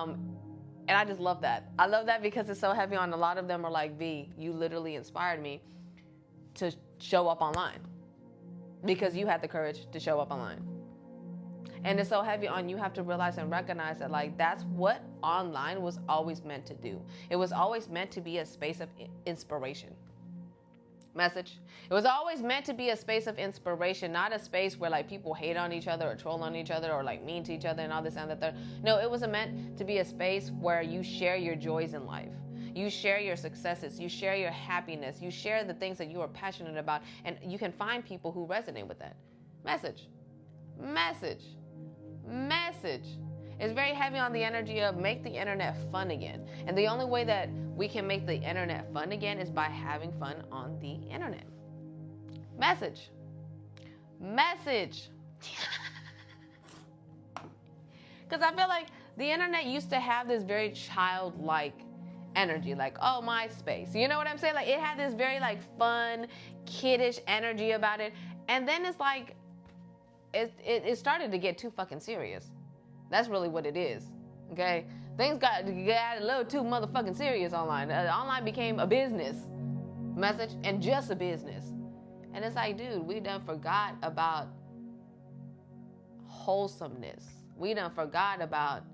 And I just love that. I love that because it's so heavy on. A lot of them are like, V, you literally inspired me to show up online because you had the courage to show up online. And it's so heavy on, you have to realize and recognize that, like, that's what online was always meant to do. It was always meant to be a space of inspiration. Message. It was always meant to be a space of inspiration, not a space where like people hate on each other or troll on each other or like mean to each other and all this and that third. No, it was meant to be a space where you share your joys in life. You share your successes, you share your happiness, you share the things that you are passionate about, and you can find people who resonate with that. Message. Message. Message. It's very heavy on the energy of make the internet fun again. And the only way that we can make the internet fun again is by having fun on the internet. Message. Message. Because I feel like the internet used to have this very childlike energy, like, oh, MySpace. You know what I'm saying? Like, it had this very like fun, kiddish energy about it. And then it's like, it started to get too fucking serious. That's really what it is, okay? Things got a little too motherfucking serious online. Online became a business message and just a business. And it's like, dude, we done forgot about wholesomeness. We done forgot about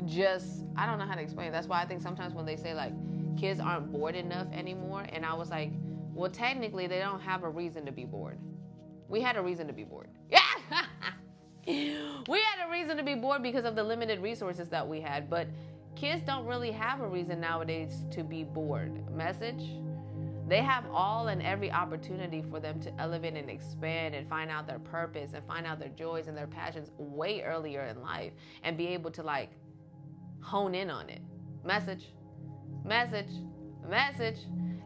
just, I don't know how to explain it. That's why I think sometimes when they say like kids aren't bored enough anymore, and I was like, well, technically they don't have a reason to be bored. We had a reason to be bored. Yeah. We had a reason to be bored because of the limited resources that we had, but kids don't really have a reason nowadays to be bored. Message? They have all and every opportunity for them to elevate and expand and find out their purpose and find out their joys and their passions way earlier in life and be able to like hone in on it. Message? Message? Message?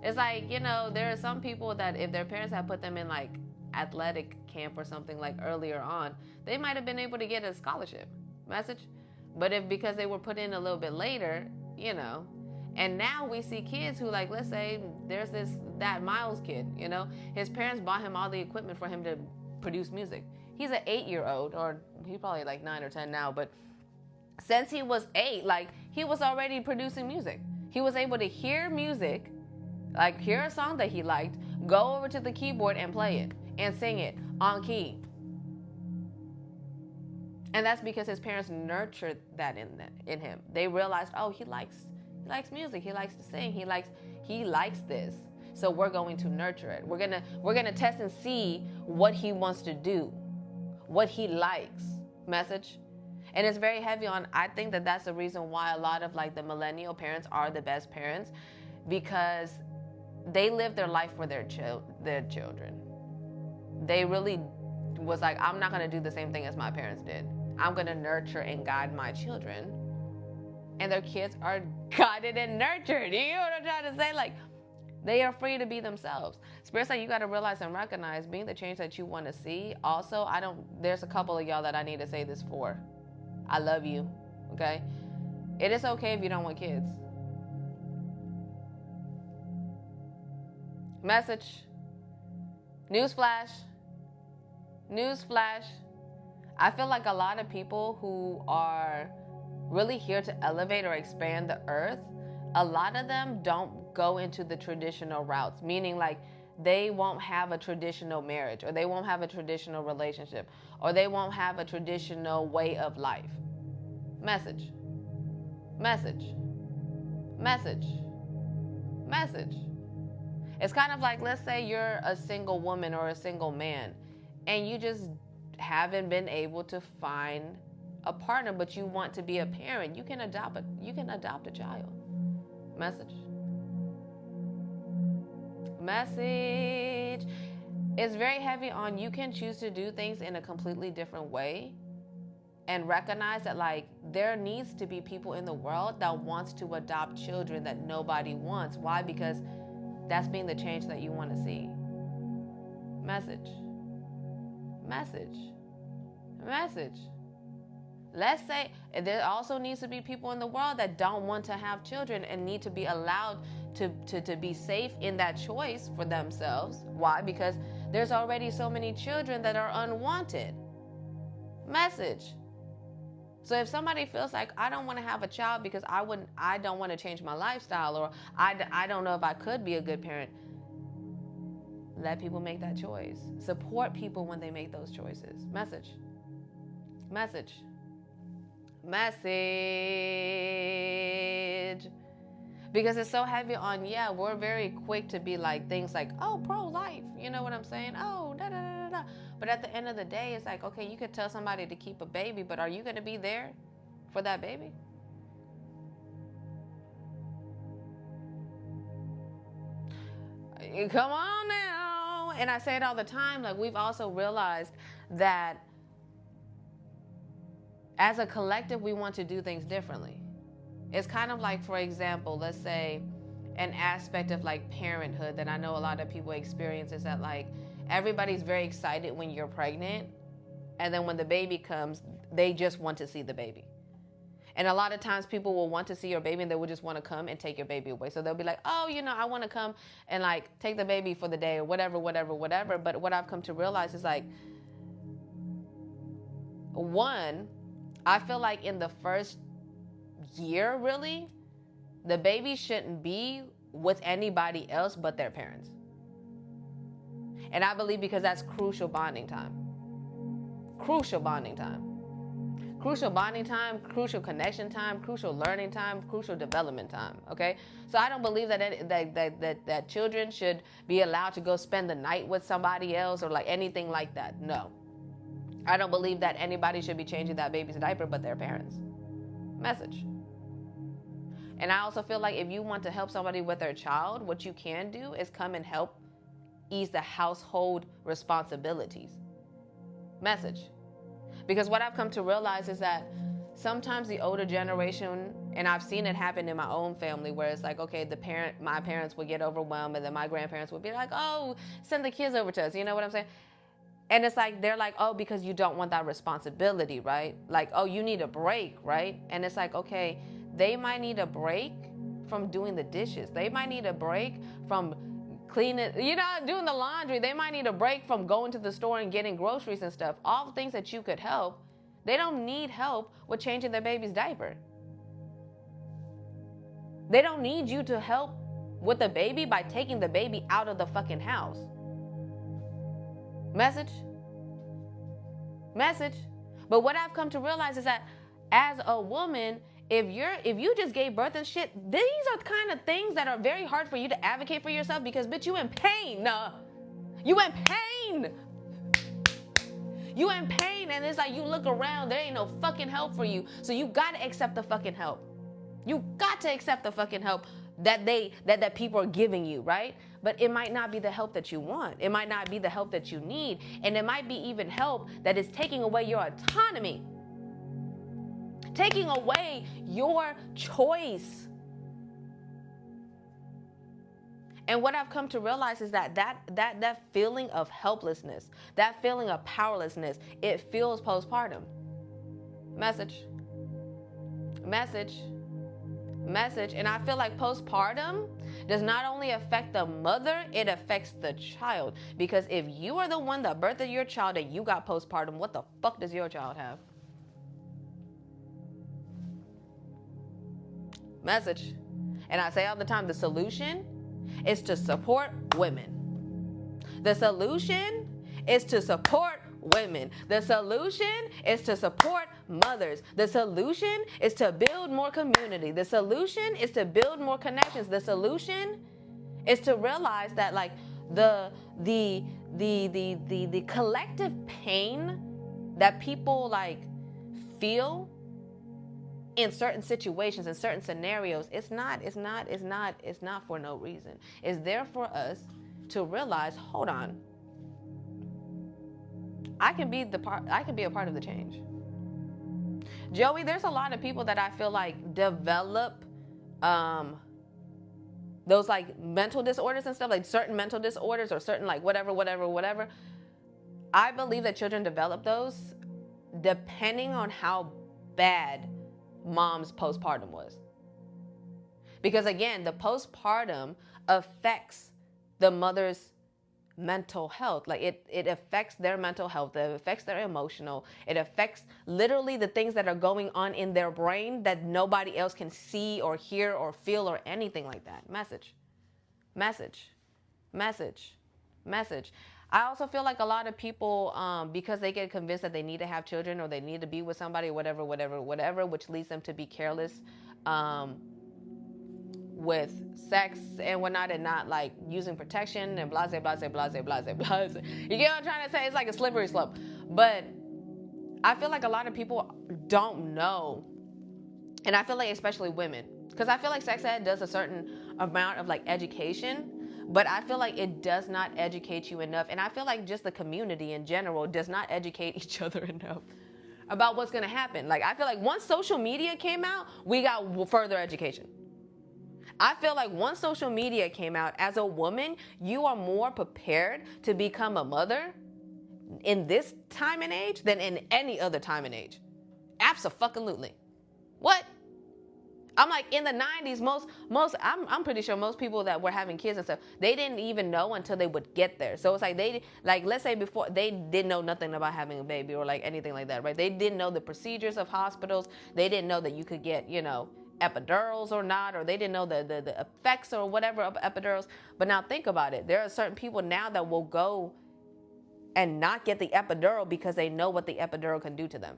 It's like, you know, there are some people that if their parents had put them in like athletic camp or something like earlier on, they might have been able to get a scholarship. Message? But if because they were put in a little bit later, you know, and now we see kids who like, let's say there's that Miles kid, you know, his parents bought him all the equipment for him to produce music. He's an 8-year-old, or he's probably like 9 or 10 now, but since he was 8, like he was already producing music. He was able to hear music, like hear a song that he liked, go over to the keyboard and play it and sing it on key. And that's because his parents nurtured that in him. They realized, oh, he likes music, he likes to sing, he likes this. So we're going to nurture it. We're gonna test and see what he wants to do, what he likes. Message? And it's very heavy on, I think that's the reason why a lot of like the millennial parents are the best parents, because they live their life for their children. They really was like, I'm not going to do the same thing as my parents did. I'm going to nurture and guide my children. And their kids are guided and nurtured. You know what I'm trying to say? Like, they are free to be themselves. Spirit's like, you got to realize and recognize being the change that you want to see. Also, there's a couple of y'all that I need to say this for. I love you, okay? It is okay if you don't want kids. Message. Newsflash. Newsflash. I feel like a lot of people who are really here to elevate or expand the earth, a lot of them don't go into the traditional routes, meaning like they won't have a traditional marriage, or they won't have a traditional relationship, or they won't have a traditional way of life. Message. Message. Message. Message. It's kind of like, let's say you're a single woman or a single man, and you just haven't been able to find a partner, but you want to be a parent. You can adopt a child. Message. Message. It's very heavy on, you can choose to do things in a completely different way, and recognize that like there needs to be people in the world that wants to adopt children that nobody wants. Why? Because that's being the change that you want to see. Message. Message. Message. Let's say there also needs to be people in the world that don't want to have children and need to be allowed to be safe in that choice for themselves. Why? Because there's already so many children that are unwanted. Message. So if somebody feels like I don't want to have a child because I don't want to change my lifestyle, or I don't know if I could be a good parent, let people make that choice. Support people when they make those choices. Message. Because it's so heavy on, we're very quick to be like things like, oh, pro-life, you know what I'm saying? Oh, da da da da. But at the end of the day, it's like, okay, you could tell somebody to keep a baby, but are you going to be there for that baby? Come on now. And I say it all the time, like, we've also realized that as a collective, we want to do things differently. It's kind of like, for example, let's say an aspect of like parenthood that I know a lot of people experience is that like everybody's very excited when you're pregnant, and then when the baby comes, they just want to see the baby. And a lot of times people will want to see your baby and they will just want to come and take your baby away. So they'll be like, oh, I want to come and like take the baby for the day or whatever. But what I've come to realize is like, one, I feel like in the first year, really, the baby shouldn't be with anybody else but their parents. And I believe because that's crucial bonding time, crucial connection time, crucial learning time, crucial development time. Okay, so I don't believe that children should be allowed to go spend the night with somebody else or like anything like that. No, I don't believe that anybody should be changing that baby's diaper but their parents. Message. And I also feel like if you want to help somebody with their child, what you can do is come and help ease the household responsibilities. Message. Because what I've come to realize is that sometimes the older generation, and I've seen it happen in my own family, where it's like, okay, my parents would get overwhelmed, and then my grandparents would be like, oh, send the kids over to us. You know what I'm saying? And it's like, they're like, oh, because you don't want that responsibility, right? Like, oh, you need a break, right? And it's like, okay, they might need a break from doing the dishes. They might need a break from cleaning, doing the laundry. They might need a break from going to the store and getting groceries and stuff. All the things that you could help. They don't need help with changing their baby's diaper. They don't need you to help with the baby by taking the baby out of the fucking house. Message. But what I've come to realize is that as a woman, if you just gave birth and shit, these are the kind of things that are very hard for you to advocate for yourself, because bitch, you in pain. You in pain. You in pain, and it's like you look around, there ain't no fucking help for you. So you gotta accept the fucking help. You got to accept the fucking help that people are giving you, right? But it might not be the help that you want. It might not be the help that you need. And it might be even help that is taking away your autonomy, taking away your choice. And what I've come to realize is that feeling of helplessness, that feeling of powerlessness, it feels postpartum. Message. And I feel like postpartum does not only affect the mother, it affects the child. Because if you are the one that birthed your child and you got postpartum, what the fuck does your child have? Message. And I say all the time, the solution is to support women. The solution is to support women. The solution is to support mothers. The solution is to build more community. The solution is to build more connections. The solution is to realize that like the collective pain that people like feel in certain situations, in certain scenarios, it's not for no reason. It's there for us to realize, hold on, I can be a part of the change. Joey, there's a lot of people that I feel like develop those like mental disorders and stuff, like certain mental disorders or certain like whatever. I believe that children develop those depending on how bad mom's postpartum was. Because again, the postpartum affects the mother's mental health. Like it affects their mental health, it affects their emotional, it affects literally the things that are going on in their brain that nobody else can see or hear or feel or anything like that. Message, message, message, message. I also feel like a lot of people, because they get convinced that they need to have children or they need to be with somebody, whatever, which leads them to be careless with sex and whatnot, and not like using protection and blase, blase, blase, blase, blase. You get what I'm trying to say? It's like a slippery slope. But I feel like a lot of people don't know, and I feel like especially women, because I feel like sex ed does a certain amount of like education, but I feel like it does not educate you enough. And I feel like just the community in general does not educate each other enough about what's going to happen. Like, I feel like once social media came out, we got further education. I feel like once social media came out, as a woman, you are more prepared to become a mother in this time and age than in any other time and age. Abso-fucking-lutely. What? I'm like, in the 90s, I'm pretty sure most people that were having kids and stuff, they didn't even know until they would get there. So it's like, let's say before, they didn't know nothing about having a baby or like anything like that, right? They didn't know the procedures of hospitals. They didn't know that you could get, epidurals or not, or they didn't know the effects or whatever of epidurals. But now think about it. There are certain people now that will go and not get the epidural because they know what the epidural can do to them.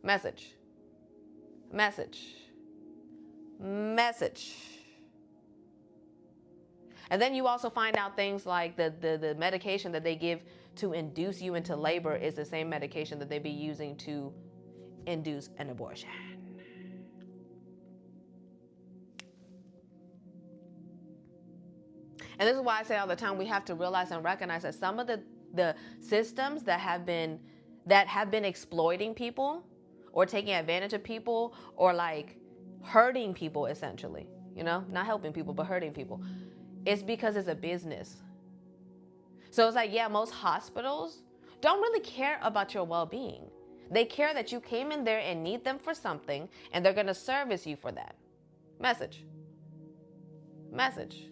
Message. Message. Message. And then you also find out things like the medication that they give to induce you into labor is the same medication that they be using to induce an abortion. And this is why I say all the time, we have to realize and recognize that some of the systems that have been exploiting people or taking advantage of people or like hurting people, essentially, not helping people, but hurting people, it's because it's a business. So it's like, yeah, most hospitals don't really care about your well-being. They care that you came in there and need them for something, and they're going to service you for that. Message. Message.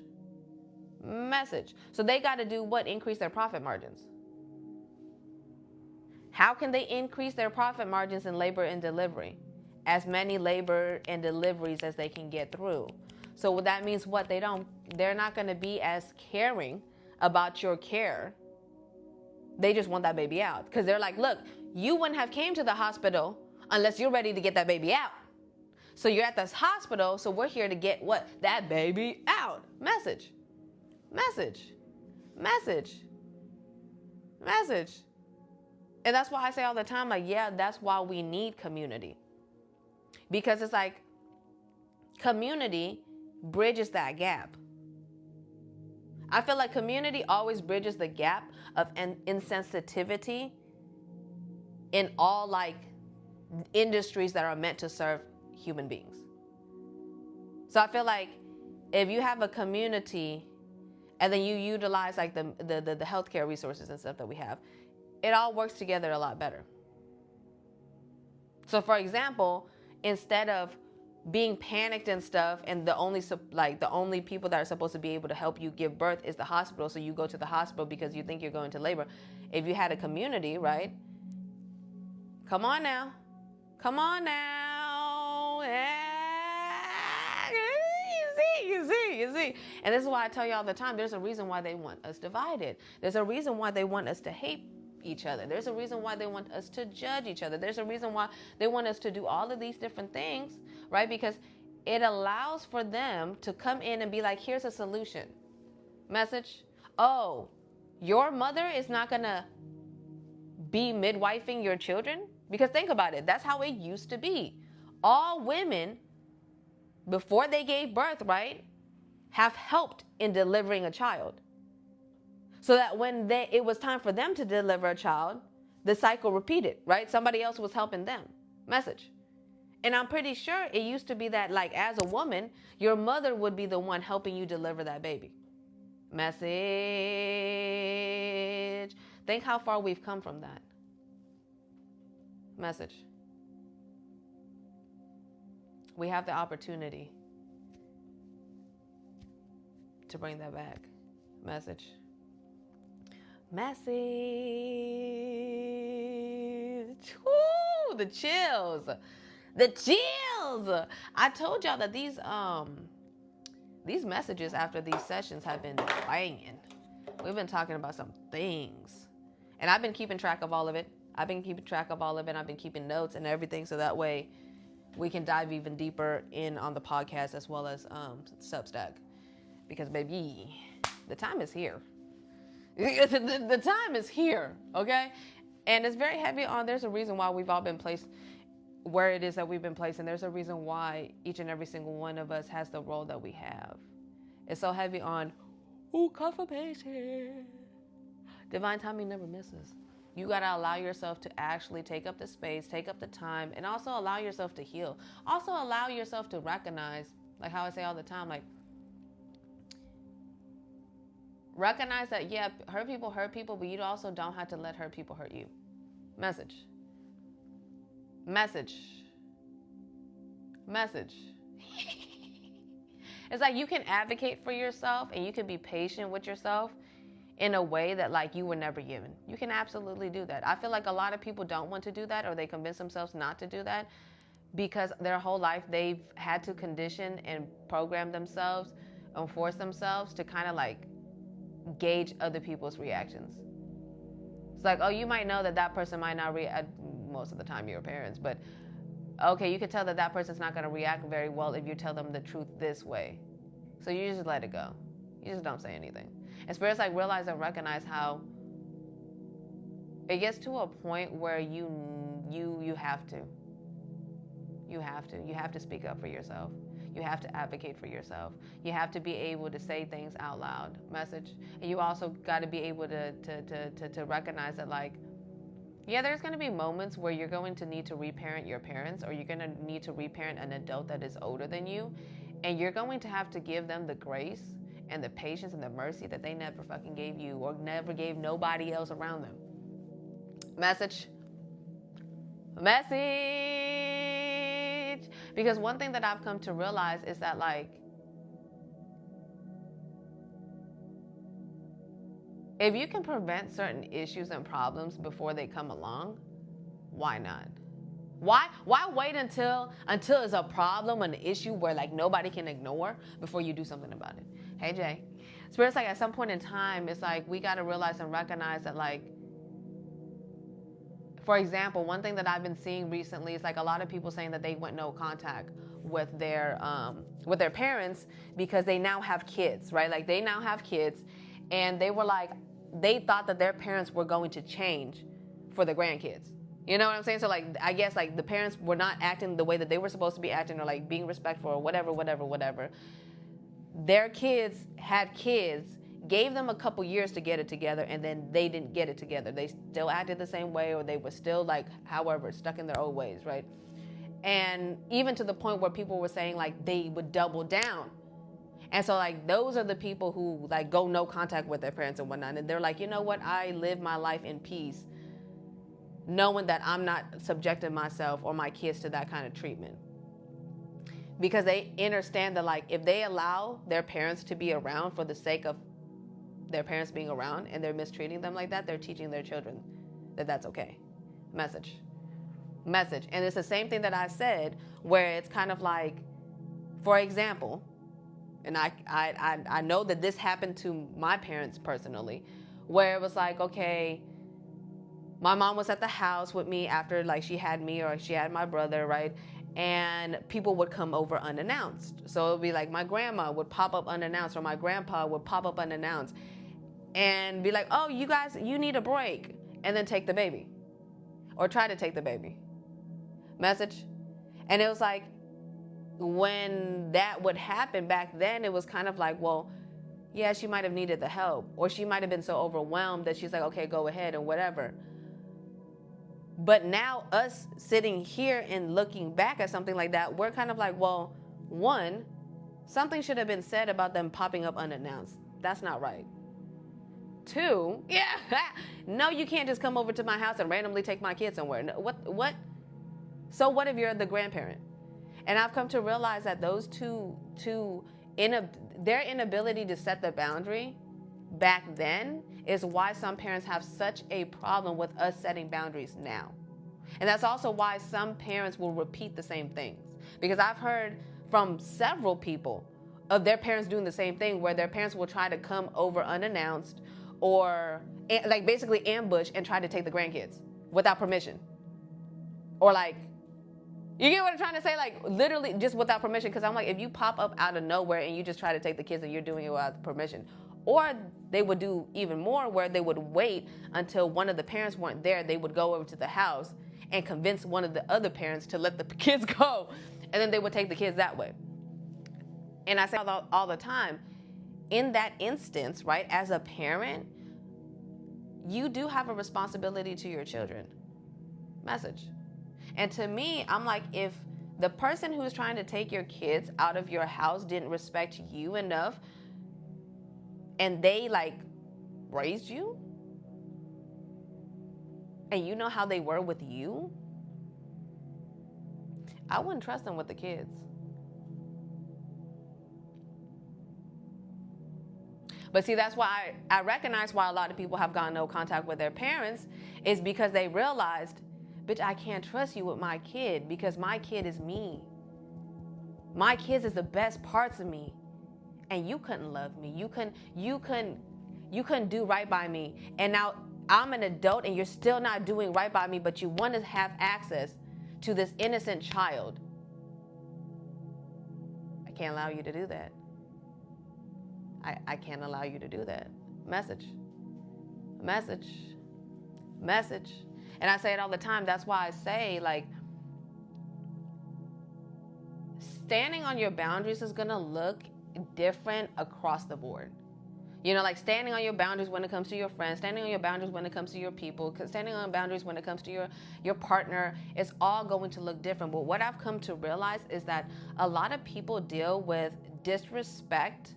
Message. So they got to do what? Increase their profit margins. How can they increase their profit margins in labor and delivery? As many labor and deliveries as they can get through. So what that means, what? They're not going to be as caring about your care. They just want that baby out. Because they're like, look, you wouldn't have came to the hospital unless you're ready to get that baby out. So you're at this hospital, so we're here to get what? That baby out. Message. Message. Message. Message. And that's why I say all the time, like, yeah, that's why we need community. Because it's like community bridges that gap. I feel like community always bridges the gap of insensitivity in all like industries that are meant to serve human beings. So I feel like if you have a community and then you utilize like the healthcare resources and stuff that we have, it all works together a lot better. So for example, instead of being panicked and stuff, and the only people that are supposed to be able to help you give birth is the hospital, so you go to the hospital because you think you're going to labor. If you had a community, right? Come on now. Come on now. You see. And this is why I tell you all the time, there's a reason why they want us divided. There's a reason why they want us to hate each other. There's a reason why they want us to judge each other. There's a reason why they want us to do all of these different things, right? Because it allows for them to come in and be like, here's a solution. Message. Oh, your mother is not going to be midwifing your children? Because think about it. That's how it used to be. All women, before they gave birth, right, have helped in delivering a child. So that when it was time for them to deliver a child, the cycle repeated, right? Somebody else was helping them. Message. And I'm pretty sure it used to be that, like, as a woman, your mother would be the one helping you deliver that baby. Message. Think how far we've come from that. Message. We have the opportunity to bring that back. Message. Message. Woo, the chills. The chills. I told y'all that these messages after these sessions have been banging. We've been talking about some things. And I've been keeping track of all of it. I've been keeping notes and everything, so that way we can dive even deeper in on the podcast as well as Substack. Because, baby, the time is here. The time is here, okay? And it's very heavy on, there's a reason why we've all been placed where it is that we've been placed, and there's a reason why each and every single one of us has the role that we have. It's so heavy on, confirmation. Divine timing never misses. You got to allow yourself to actually take up the space, take up the time, and also allow yourself to heal. Also allow yourself to recognize, like how I say all the time, like, recognize that, yeah, hurt people, but you also don't have to let hurt people hurt you. Message. It's like you can advocate for yourself and you can be patient with yourself in a way that like you were never given. You can absolutely do that. I feel like a lot of people don't want to do that, or they convince themselves not to do that because their whole life they've had to condition and program themselves and force themselves to kind of like gauge other people's reactions. It's like, oh, you might know that person might not react, most of the time your parents, but okay, you can tell that person's not going to react very well if you tell them the truth this way. So you just let it go. You just don't say anything. And spirits like realize and recognize how it gets to a point where you have to. You have to speak up for yourself. You have to advocate for yourself. You have to be able to say things out loud. Message. And you also got to be able to recognize that, like, yeah, there's going to be moments where you're going to need to reparent your parents, or you're going to need to reparent an adult that is older than you. And you're going to have to give them the grace and the patience and the mercy that they never fucking gave you or never gave nobody else around them. Message. Because one thing that I've come to realize is that, like, if you can prevent certain issues and problems before they come along, why not? Why wait until it's a problem, an issue where like nobody can ignore before you do something about it? Hey Jay. Spirit's like at some point in time, it's like we got to realize and recognize that, like, for example, one thing that I've been seeing recently is like a lot of people saying that they went no contact with their parents because they now have kids, right? Like they now have kids, and they were like, they thought that their parents were going to change for the grandkids. You know what I'm saying? So like, I guess like the parents were not acting the way that they were supposed to be acting, or like being respectful or whatever. Their kids had kids, gave them a couple years to get it together, and then they didn't get it together. They still acted the same way, or they were still like, however, stuck in their old ways, right? And even to the point where people were saying like they would double down. And so like those are the people who like go no contact with their parents and whatnot. And they're like, you know what? I live my life in peace, knowing that I'm not subjecting myself or my kids to that kind of treatment. Because they understand that, like, if they allow their parents to be around for the sake of their parents being around and they're mistreating them like that, they're teaching their children that that's okay. Message. And it's the same thing that I said, where it's kind of like, for example, and I know that this happened to my parents personally, where it was like, okay, my mom was at the house with me after like she had me or she had my brother, right? And people would come over unannounced. So it would be like my grandma would pop up unannounced, or my grandpa would pop up unannounced and be like, oh, you guys, you need a break, and then take the baby or try to take the baby. Message. And it was like, when that would happen back then, it was kind of like, well, yeah, she might have needed the help, or she might have been so overwhelmed that she's like, okay, go ahead and whatever. But now us sitting here and looking back at something like that, we're kind of like, well, one, something should have been said about them popping up unannounced. That's not right. Two, yeah, no, you can't just come over to my house and randomly take my kid somewhere. No, what? So what if you're the grandparent? And I've come to realize that those their inability to set the boundary back then is why some parents have such a problem with us setting boundaries now. And that's also why some parents will repeat the same things. Because I've heard from several people of their parents doing the same thing, where their parents will try to come over unannounced or like basically ambush and try to take the grandkids without permission. Or like, you get what I'm trying to say? Like literally just without permission. Because I'm like, if you pop up out of nowhere and you just try to take the kids and you're doing it without permission. Or they would do even more, where they would wait until one of the parents weren't there. They would go over to the house and convince one of the other parents to let the kids go. And then they would take the kids that way. And I say all the time, in that instance, right, as a parent, you do have a responsibility to your children. Message. And to me, I'm like, if the person who's trying to take your kids out of your house didn't respect you enough and they like raised you, and you know how they were with you, I wouldn't trust them with the kids. But see, that's why I recognize why a lot of people have gotten no contact with their parents, is because they realized, bitch, I can't trust you with my kid because my kid is me. My kids is the best parts of me. And you couldn't love me. You couldn't do right by me. And now I'm an adult and you're still not doing right by me, but you want to have access to this innocent child. I can't allow you to do that. I can't allow you to do that. Message. Message. Message. And I say it all the time. That's why I say, like, standing on your boundaries is going to look different across the board. You know, like standing on your boundaries when it comes to your friends, standing on your boundaries when it comes to your people, standing on boundaries when it comes to your partner, it's all going to look different. But what I've come to realize is that a lot of people deal with disrespect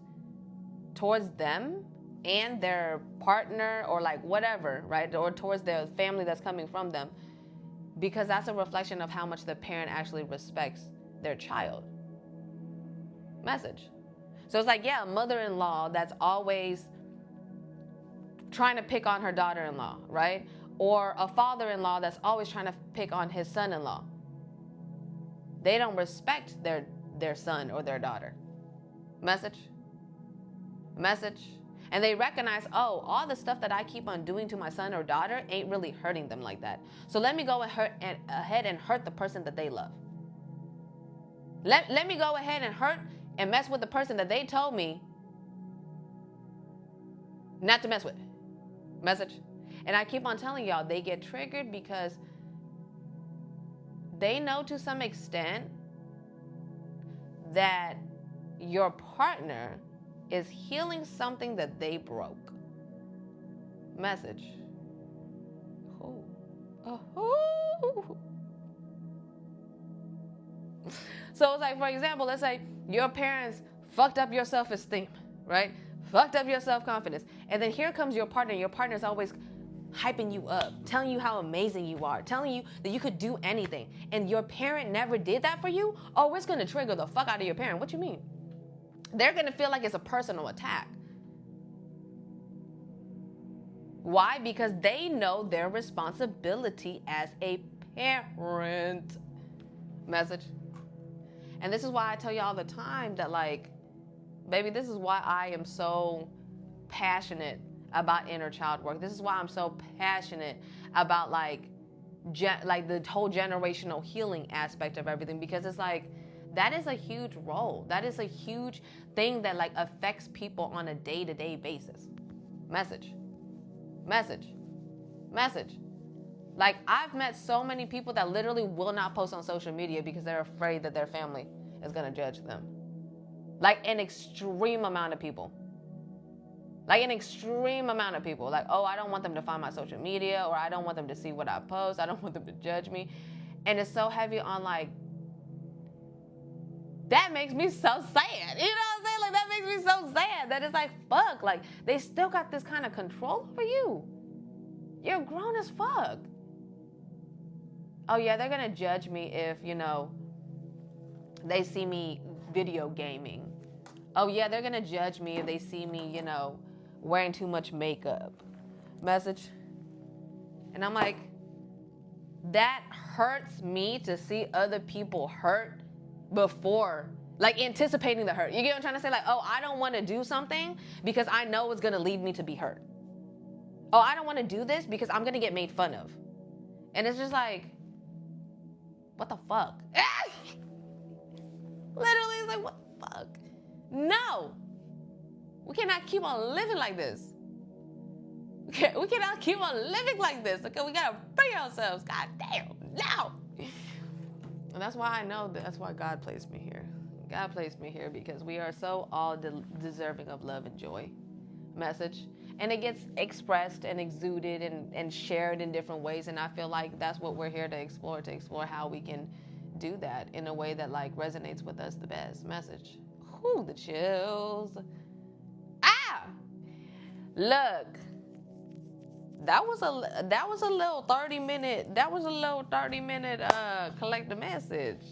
towards them and their partner, or like whatever, right? Or towards their family that's coming from them, because that's a reflection of how much the parent actually respects their child. Message. So it's like, yeah, a mother-in-law that's always trying to pick on her daughter-in-law, right? Or a father-in-law that's always trying to pick on his son-in-law. They don't respect their son or their daughter. Message. Message. And they recognize, oh, all the stuff that I keep on doing to my son or daughter ain't really hurting them like that. So let me go ahead and hurt the person that they love. Let me go ahead and hurt and mess with the person that they told me not to mess with. Message. And I keep on telling y'all, they get triggered because they know to some extent that your partner is healing something that they broke. Message. Oh. Oh. So it's like, for example, let's say your parents fucked up your self-esteem, right? Fucked up your self-confidence. And then here comes your partner. Your partner's always hyping you up, telling you how amazing you are, telling you that you could do anything. And your parent never did that for you? Oh, it's going to trigger the fuck out of your parent. What you mean? They're going to feel like it's a personal attack. Why? Because they know their responsibility as a parent. Message. And this is why I tell you all the time that, like, baby, this is why I am so passionate about inner child work. This is why I'm so passionate about like the whole generational healing aspect of everything, because it's like, that is a huge role. That is a huge thing that like affects people on a day-to-day basis. Message. Message. Message. Like, I've met so many people that literally will not post on social media because they're afraid that their family is going to judge them. Like, an extreme amount of people. Like, an extreme amount of people. Like, oh, I don't want them to find my social media, or I don't want them to see what I post. I don't want them to judge me. And it's so heavy on, like, that makes me so sad. You know what I'm saying? Like, that makes me so sad that it's like, fuck. Like, they still got this kind of control over you. You're grown as fuck. Oh, yeah, they're going to judge me if, you know, they see me video gaming. Oh, yeah, they're going to judge me if they see me, you know, wearing too much makeup. Message. And I'm like, that hurts me to see other people hurt before, like anticipating the hurt. You get what I'm trying to say? Like, oh, I don't want to do something because I know it's going to lead me to be hurt. Oh, I don't want to do this because I'm going to get made fun of. And it's just like, what the fuck? Literally, it's like, what the fuck? No. We cannot keep on living like this. We cannot keep on living like this. Okay, we gotta free ourselves. God damn, no. And that's why I know that's why God placed me here. God placed me here because we are so all deserving of love and joy. Message. And it gets expressed and exuded and shared in different ways. And I feel like that's what we're here to explore how we can do that in a way that like resonates with us the best. Message. Whew, the chills. Ah! Look. That was a little 30-minute collective message.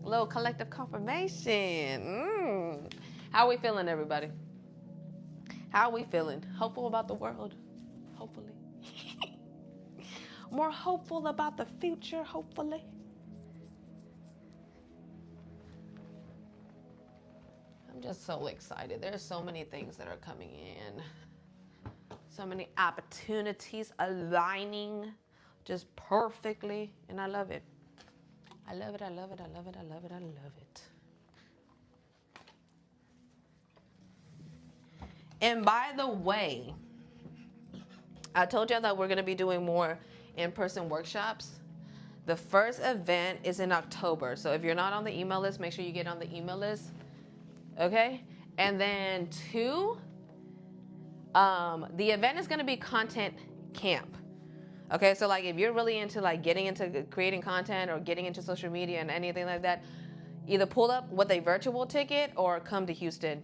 A little collective confirmation. How are we feeling, everybody? How are we feeling? Hopeful about the world? Hopefully. More hopeful about the future, hopefully. I'm just so excited. There's so many things that are coming in. So many opportunities aligning just perfectly. And I love it. I love it, I love it, I love it, I love it, I love it. And by the way, I told y'all that we're going to be doing more in-person workshops. The first event is in October. So if you're not on the email list, make sure you get on the email list. Okay? And then 2, the event is going to be content camp. Okay, so like if you're really into like getting into creating content or getting into social media and anything like that, either pull up with a virtual ticket or come to Houston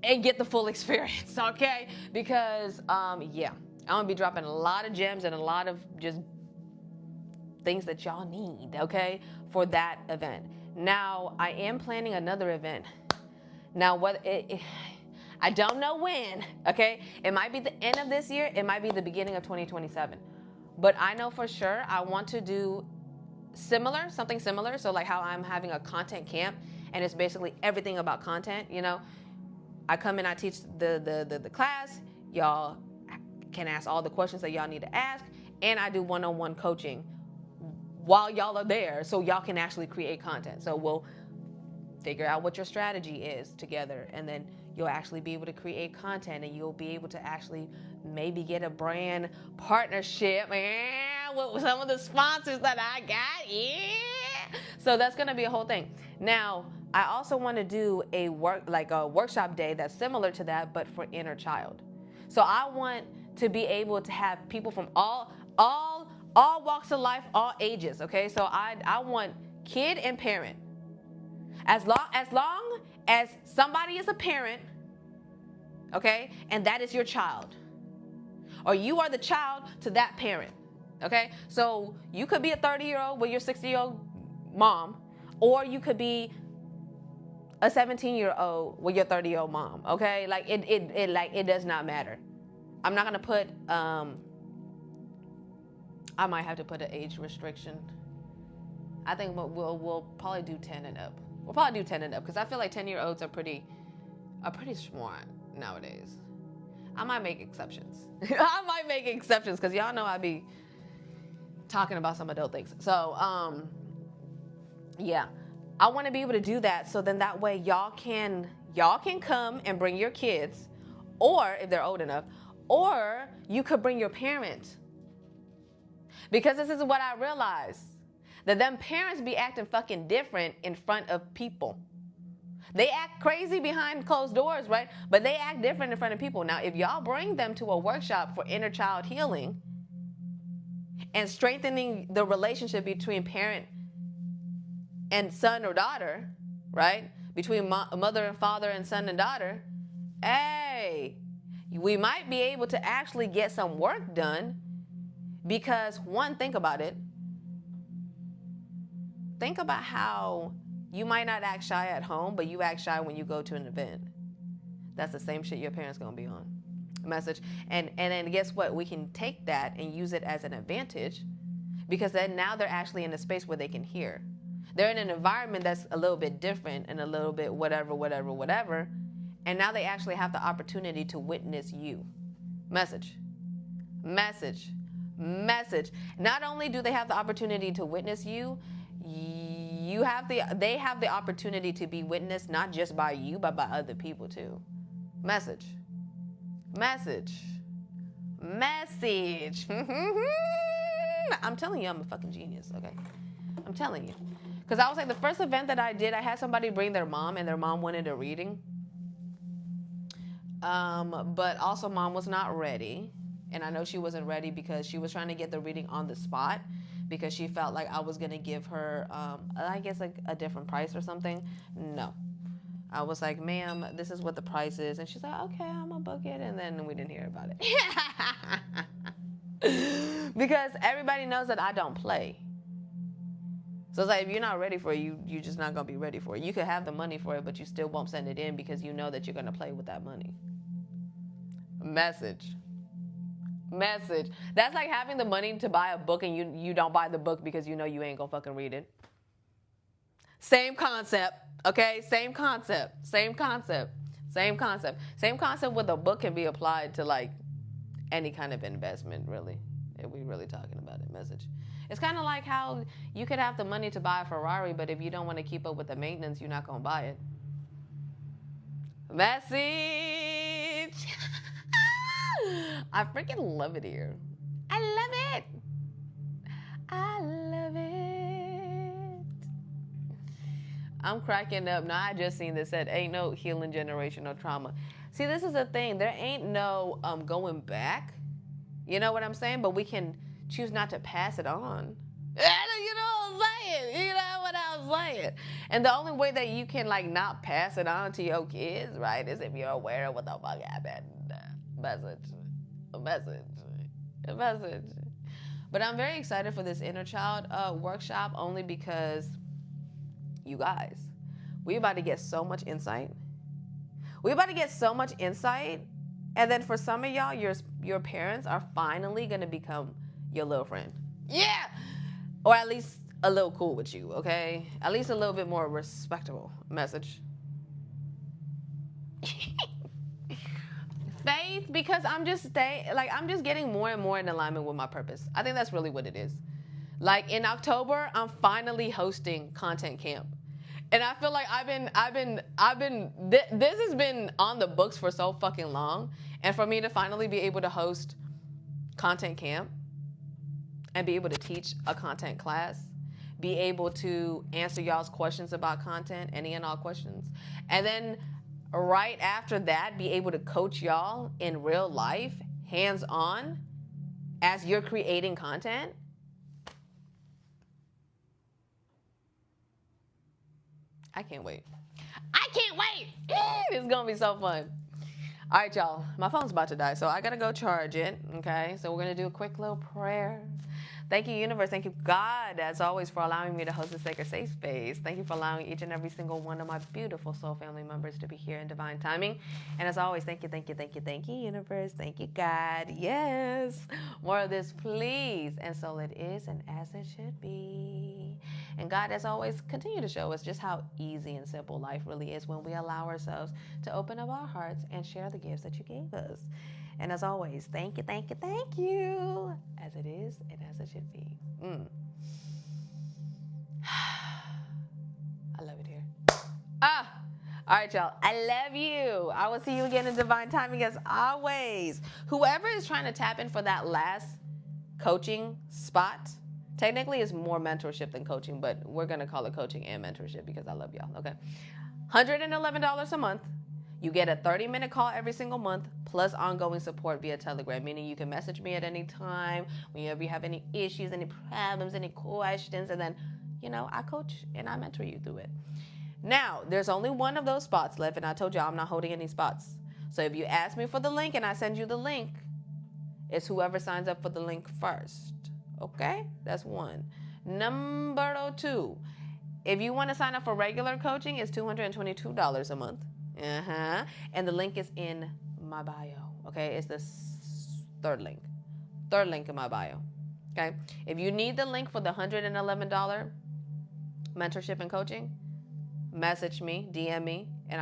and get the full experience, okay? Because, yeah, I'm going to be dropping a lot of gems and a lot of just things that y'all need, okay, for that event. Now, I am planning another event. Now, I don't know when, okay? It might be the end of this year. It might be the beginning of 2027. But I know for sure I want to do something similar. So like how I'm having a content camp, and it's basically everything about content, you know? I come in, I teach the class. Y'all can ask all the questions that y'all need to ask. And I do one-on-one coaching while y'all are there so y'all can actually create content. So we'll figure out what your strategy is together, and then you'll actually be able to create content, and you'll be able to actually maybe get a brand partnership with some of the sponsors that I got. Yeah. So that's going to be a whole thing. Now, I also want to do a workshop day that's similar to that, but for inner child. So I want to be able to have people from all walks of life, all ages. Okay. So I want kid and parent. As long as somebody is a parent, okay, and that is your child, or you are the child to that parent, okay? So you could be a 30-year-old with your 60-year-old mom, or you could be a 17-year-old with your 30-year-old mom, okay? Like it does not matter. I'm not gonna put I might have to put an age restriction. I think we'll probably do 10 and up. We'll probably do 10 and up because I feel like 10-year-olds are pretty smart nowadays. I might make exceptions. I might make exceptions because y'all know I be talking about some adult things. So, yeah, I want to be able to do that. So then that way y'all can come and bring your kids, or if they're old enough, or you could bring your parents. Because this is what I realized. That them parents be acting fucking different in front of people. They act crazy behind closed doors, right? But they act different in front of people. Now, if y'all bring them to a workshop for inner child healing and strengthening the relationship between parent and son or daughter, right? Between mother and father and son and daughter, hey, we might be able to actually get some work done because, one, think about it. Think about how you might not act shy at home, but you act shy when you go to an event. That's the same shit your parents gonna be on. Message. And then guess what? We can take that and use it as an advantage, because then now they're actually in a space where they can hear. They're in an environment that's a little bit different and a little bit whatever. And now they actually have the opportunity to witness you. Message. Not only do they have the opportunity to witness you, they have the opportunity to be witnessed not just by you, but by other people too. Message. I'm telling you, I'm a fucking genius, okay? I'm telling you. Because I was like, the first event that I did, I had somebody bring their mom, and their mom wanted a reading. But also mom was not ready. And I know she wasn't ready because she was trying to get the reading on the spot, because she felt like I was going to give her, I guess, like a different price or something. No. I was like, ma'am, this is what the price is. And she's like, okay, I'm going to book it. And then we didn't hear about it. Because everybody knows that I don't play. So it's like, if you're not ready for it, you're just not going to be ready for it. You could have the money for it, but you still won't send it in because you know that you're going to play with that money. Message. That's like having the money to buy a book and you don't buy the book because you know you ain't going to fucking read it. Same concept, okay? Same concept with a book can be applied to like any kind of investment, really. If we really talking about it, message. It's kind of like how you could have the money to buy a Ferrari, but if you don't want to keep up with the maintenance, you're not going to buy it. Message. I freaking love it here. I love it. I'm cracking up. Now, I just seen this said, ain't no healing generational trauma. See, this is the thing. There ain't no going back. You know what I'm saying? But we can choose not to pass it on. You know what I'm saying? And the only way that you can, like, not pass it on to your kids, right, is if you're aware of what the fuck happened. A message. But I'm very excited for this inner child workshop, only because, you guys, we about to get so much insight. And then for some of y'all, your parents are finally going to become your little friend. Yeah! Or at least a little cool with you, okay? At least a little bit more respectable. Message. Faith, because I'm just getting more and more in alignment with my purpose. I think that's really what it is. Like in October, I'm finally hosting Content Camp. And I feel like this has been on the books for so fucking long. And for me to finally be able to host Content Camp and be able to teach a content class, be able to answer y'all's questions about content, any and all questions. And then right after that, be able to coach y'all in real life, hands-on, as you're creating content. I can't wait. It's going to be so fun. All right, y'all. My phone's about to die, so I got to go charge it, okay? So we're going to do a quick little prayer. Thank you, universe. Thank you, God, as always, for allowing me to host a sacred safe space. Thank you for allowing each and every single one of my beautiful soul family members to be here in divine timing. And as always, thank you, universe. Thank you, God. Yes. More of this, please. And so it is, and as it should be. And God, as always, continue to show us just how easy and simple life really is when we allow ourselves to open up our hearts and share the gifts that you gave us. And as always, thank you, as it is and as it should be. I love it here. All right, y'all. I love you. I will see you again in divine timing as always. Whoever is trying to tap in for that last coaching spot, technically it's more mentorship than coaching, but we're going to call it coaching and mentorship because I love y'all. Okay. $111 a month. You get a 30-minute call every single month, plus ongoing support via Telegram, meaning you can message me at any time whenever you have any issues, any problems, any questions, and then, I coach and I mentor you through it. Now, there's only one of those spots left, and I told you I'm not holding any spots. So if you ask me for the link and I send you the link, it's whoever signs up for the link first. Okay? That's one. Number 2, if you want to sign up for regular coaching, it's $222 a month. And the link is in my bio. Okay, it's the third link. Third link in my bio. Okay, if you need the link for the $111 mentorship and coaching, message me, DM me, and